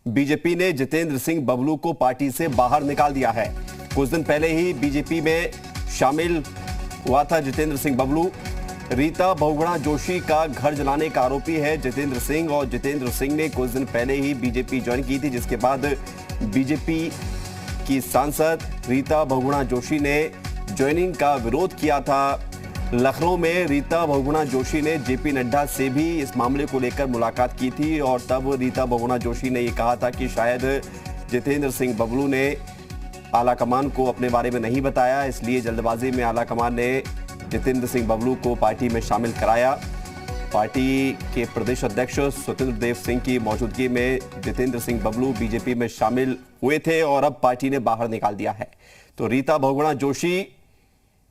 BJP ने जितेंद्र सिंह बबलू को party से बाहर निकाल दिया है। कुछ दिन पहले ही बीजेपी में शामिल हुआ था जितेंद्र सिंह बबलू। रीता बहुगुणा जोशी का घर जलाने का आरोपी है जितेंद्र सिंह, और जितेंद्र सिंह ने कुछ दिन पहले ही बीजेपी ज्वाइन की थी, जिसके बाद बीजेपी की सांसद रीता बहुगुणा जोशी ने ज्वाइनिंग का विरोध किया था। लखनऊ में रीता बहुगुणा जोशी ने जेपी नड्डा से भी इस मामले को लेकर मुलाकात की थी, और तब रीता बहुगुणा जोशी ने ये कहा था कि शायद जितेंद्र सिंह बबलू ने आलाकमान को अपने बारे में नहीं बताया, इसलिए जल्दबाजी में आलाकमान ने जितेंद्र सिंह बबलू को पार्टी में शामिल कराया। पार्टी के प्रदेश अध्यक्ष स्वतंत्र देव सिंह की मौजूदगी में जितेंद्र सिंह बबलू बीजेपी में शामिल हुए थे और अब पार्टी ने बाहर निकाल दिया है। तो रीता बहुगुणा जोशी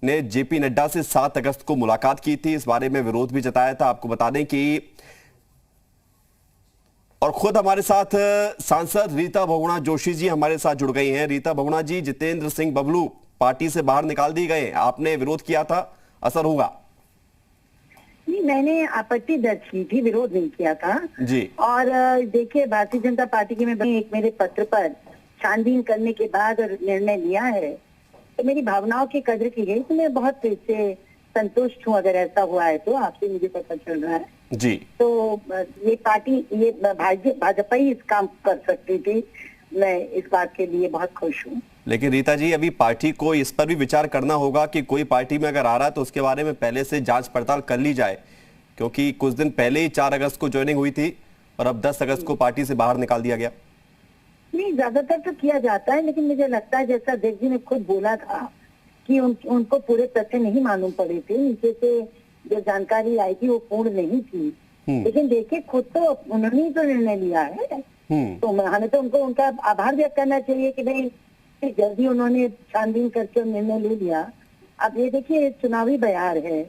ने जेपी नड्डा से 7 अगस्त को मुलाकात की थी, इस बारे में विरोध भी जताया था। आपको बता दें कि और खुद हमारे साथ सांसद रीता बहुगुणा जोशी जी हमारे साथ जुड़ गई हैं। रीता बहुगुणा जी, जितेंद्र सिंह बबलू पार्टी से बाहर निकाल दिए गए, आपने विरोध किया था, असर होगा? नहीं, मैंने आपत्ति दर्ज की थी, विरोध नहीं किया था जी। और देखिए, भारतीय जनता पार्टी के में एक मेरे पत्र पर छानबीन करने के बाद निर्णय लिया है, तो मेरी भावनाओं की कद्र की गई, तो मैं बहुत इससे संतुष्ट हूँ। अगर ऐसा हुआ है तो आपसे मुझे पता चल रहा है जी। तो ये पार्टी, ये भाजपा ही इस काम कर सकती थी। मैं इस बात के लिए बहुत खुश हूँ। लेकिन रीता जी, अभी पार्टी को इस पर भी विचार करना होगा कि कोई पार्टी में अगर आ रहा है तो उसके बारे में पहले से जांच पड़ताल कर ली जाए, क्योंकि कुछ दिन पहले ही 4 अगस्त को ज्वाइनिंग हुई थी और अब 10 अगस्त को पार्टी से बाहर निकाल दिया गया। नहीं, ज्यादातर तो किया जाता है, लेकिन मुझे लगता है जैसा देव जी ने खुद बोला था कि उनको पूरे तथ्य नहीं मालूम पड़े थे, नीचे से जो जानकारी आई थी वो पूर्ण नहीं थी। लेकिन देखिए, खुद तो उन्होंने ही तो निर्णय लिया है, तो हमें तो उनको उनका आभार व्यक्त करना चाहिए कि भाई जल्दी उन्होंने छानबीन करके निर्णय ले लिया। अब ये देखिए, चुनावी बयार है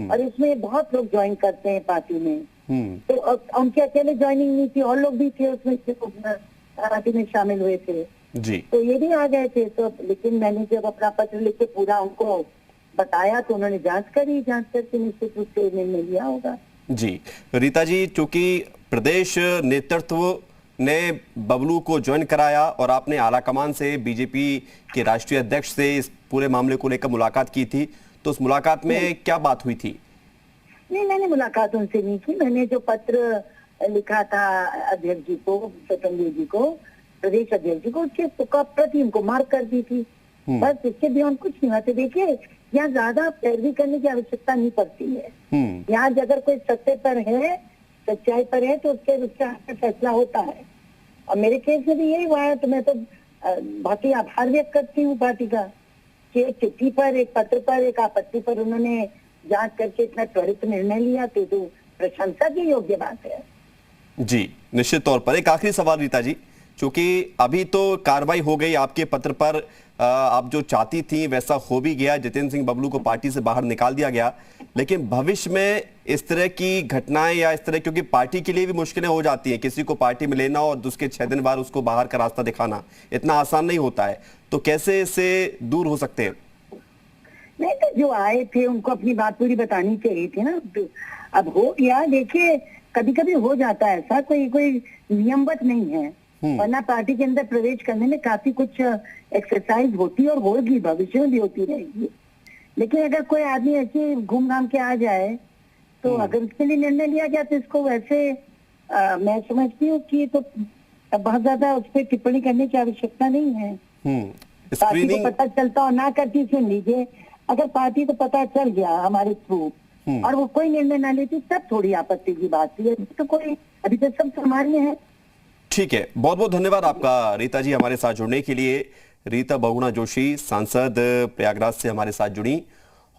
और इसमें बहुत लोग ज्वाइन करते हैं पार्टी में, तो उनके अकेले ज्वाइनिंग नहीं थी, और लोग भी थे उसमें पार्टी में शामिल हुए थे जी। तो ये भी आ गए थे। तो लेकिन मैंने जब अपना पत्र लिख के पूरा उनको बताया तो उन्होंने जांच करी, जांच करके निश्चित रूप से निर्णय लिया होगा। जी रीता जी, चूंकि प्रदेश नेतृत्व ने बबलू को ज्वाइन कराया और आपने आलाकमान से, बीजेपी के राष्ट्रीय अध्यक्ष से इस पूरे मामले को लेकर मुलाकात की थी, तो उस मुलाकात में क्या बात हुई थी? नहीं, मैंने मुलाकात उनसे नहीं की। मैंने जो पत्र लिखा था अध्यक्ष जी को, स्वतंत्र जी को, प्रदेश अध्यक्ष जी को, उसके प्रति उनको मार्क कर दी थी, बस। इसके बियॉन्ड कुछ नहीं हुआ। तो देखिए, यहाँ ज्यादा पैरवी करने की आवश्यकता नहीं पड़ती है। यहाँ अगर कोई सत्य पर है, सच्चाई पर है, तो उसका फैसला होता है, और मेरे केस में भी यही हुआ है। तो मैं तो बहुत ही आभार व्यक्त करती हूँ पार्टी का कि एक चिट्ठी पर, एक पत्र पर, एक आपत्ति पर उन्होंने जांच करके इतना त्वरित निर्णय लिया, तो प्रशंसा की योग्य बात है। जी, निश्चित तौर पर। एक आखिरी सवाल रीता जी, क्योंकि अभी तो कार्रवाई हो गई आपके पत्र पर, आप जो चाहती थी वैसा हो भी गया, जितेंद्र सिंह बबलू को पार्टी से बाहर निकाल दिया गया, लेकिन भविष्य में इस तरह की घटनाएं या इस तरह, क्योंकि पार्टी के लिए भी मुश्किलें हो जाती हैं, किसी को पार्टी में लेना और उसके 6 दिन बाद उसको बाहर का रास्ता दिखाना इतना आसान नहीं होता है, तो कैसे इससे दूर हो सकते हैं? नहीं, तो जो आए थे उनको अपनी बात पूरी बतानी चाहिए थी ना। अब हो गया। देखिए, कभी कभी हो जाता है ऐसा, कोई नियमबद्ध नहीं है, वरना पार्टी के अंदर प्रवेश करने में काफी कुछ एक्सरसाइज होती और होगी, भविष्य में भी होती रहेगी। लेकिन अगर कोई आदमी ऐसे घूम घाम के आ जाए, तो अगर उसके लिए निर्णय लिया गया तो इसको वैसे मैं समझती हूँ कि तो बहुत ज्यादा उस पर टिप्पणी करने की आवश्यकता नहीं है। पार्टी को पता चलता और ना करती, सुन लीजिए, अगर पार्टी को पता चल गया हमारे थ्रू और वो कोई निर्णय ना लेती, तब थोड़ी आपत्ति की बात थी। तो कोई, अभी तो सब सामान्य है। ठीक है, बहुत बहुत धन्यवाद आपका रीता जी हमारे साथ जुड़ने के लिए। रीता बहुगुणा जोशी सांसद प्रयागराज से हमारे साथ जुड़ी,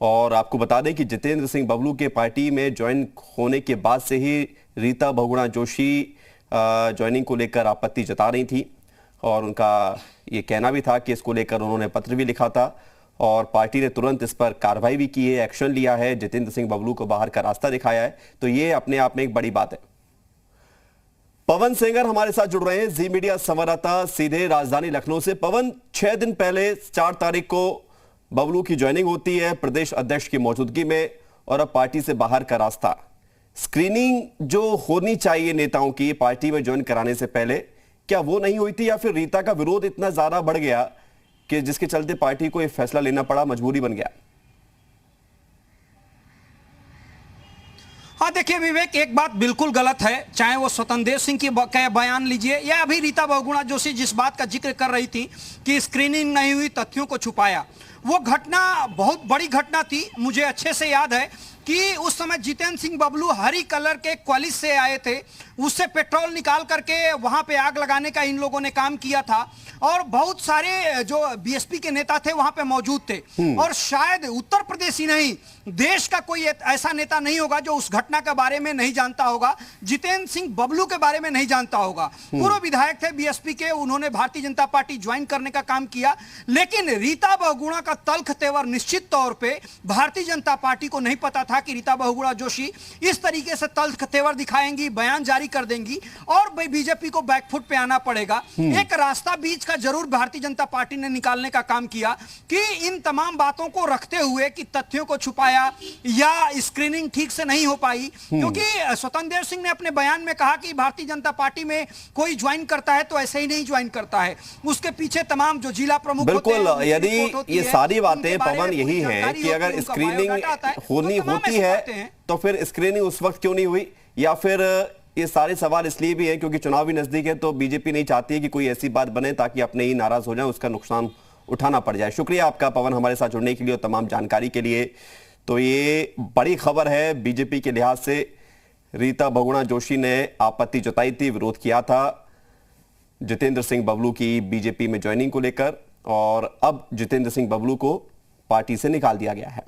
और आपको बता दें कि जितेंद्र सिंह बबलू के पार्टी में ज्वाइन होने के बाद से ही रीता बहुगुणा जोशी ज्वाइनिंग को लेकर आपत्ति जता रही थी, और उनका ये कहना भी था कि इसको लेकर उन्होंने पत्र भी लिखा था, और पार्टी ने तुरंत इस पर कार्रवाई भी की है, एक्शन लिया है, जितेंद्र सिंह बबलू को बाहर का रास्ता दिखाया है। तो ये अपने आप में एक बड़ी बात है। पवन सेंगर हमारे साथ जुड़ रहे हैं, जी मीडिया संवाददाता सीधे राजधानी लखनऊ से। पवन, 6 दिन पहले 4 तारीख को बबलू की ज्वाइनिंग होती है प्रदेश अध्यक्ष की मौजूदगी में, और अब पार्टी से बाहर का रास्ता। स्क्रीनिंग जो होनी चाहिए नेताओं की पार्टी में ज्वाइन कराने से पहले, क्या वो नहीं हुई थी, या फिर रीता का विरोध इतना ज्यादा बढ़ गया कि जिसके चलते पार्टी को यह फैसला लेना पड़ा, मजबूरी बन गया? हाँ देखिए विवेक, एक बात बिल्कुल गलत है, चाहे वो स्वतंत्र देव सिंह की बयान लीजिए या अभी रीता बहुगुणा जोशी जिस बात का जिक्र कर रही थी कि स्क्रीनिंग नहीं हुई, तथ्यों को छुपाया, वो घटना बहुत बड़ी घटना थी। मुझे अच्छे से याद है कि उस समय जितेंद्र सिंह बबलू हरी कलर के क्वालिस से आए थे, उससे पेट्रोल निकाल करके वहां पे आग लगाने का इन लोगों ने काम किया था और बहुत सारे जो बीएसपी के नेता थे वहां पे मौजूद थे। और शायद उत्तर प्रदेश ही नहीं, देश का कोई ऐसा नेता नहीं होगा जो उस घटना के बारे में नहीं जानता होगा, जितेंद्र सिंह बबलू के बारे में नहीं जानता होगा। पूर्व विधायक थे बीएसपी के, उन्होंने भारतीय जनता पार्टी ज्वाइन करने का काम किया, लेकिन रीता बहुगुणा का तल्ख तेवर निश्चित तौर पर भारतीय जनता पार्टी को नहीं पता था कि रीता बहुगुणा जोशी इस तरीके से तल्ख तेवर दिखाएंगी, बयान जारी कर देंगी और बीजेपी को बैकफुट पे आना पड़ेगा। एक रास्ता बीच का जरूर भारतीय जनता पार्टी ने निकालने का काम किया कि इन तमाम बातों को रखते हुए कि तथ्यों को छुपाया या स्क्रीनिंग ठीक से नहीं हो पाई, क्योंकि स्वतंत्र देव सिंह ने अपने बयान में कहा कि भारतीय जनता पार्टी में कोई ज्वाइन करता है तो ऐसे ही नहीं ज्वाइन करता है, उसके पीछे तमाम जो जिला प्रमुख बिल्कुल, यदि ये सारी बातें पवन यही है कि अगर स्क्रीनिंग होती है तो फिर स्क्रीनिंग उस वक्त क्यों नहीं हुई, या फिर ये सारे सवाल इसलिए भी हैं क्योंकि चुनाव भी नजदीक है तो बीजेपी नहीं चाहती है कि कोई ऐसी बात बने ताकि अपने ही नाराज हो जाए, उसका नुकसान उठाना पड़ जाए। शुक्रिया आपका पवन, हमारे साथ जुड़ने के लिए और तमाम जानकारी के लिए। तो ये बड़ी खबर है, बीजेपी के लिहाज से रीता बहुगुणा जोशी ने आपत्ति जताई थी, विरोध किया था जितेंद्र सिंह बबलू की बीजेपी में ज्वाइनिंग को लेकर, और अब जितेंद्र सिंह बबलू को पार्टी से निकाल दिया गया है।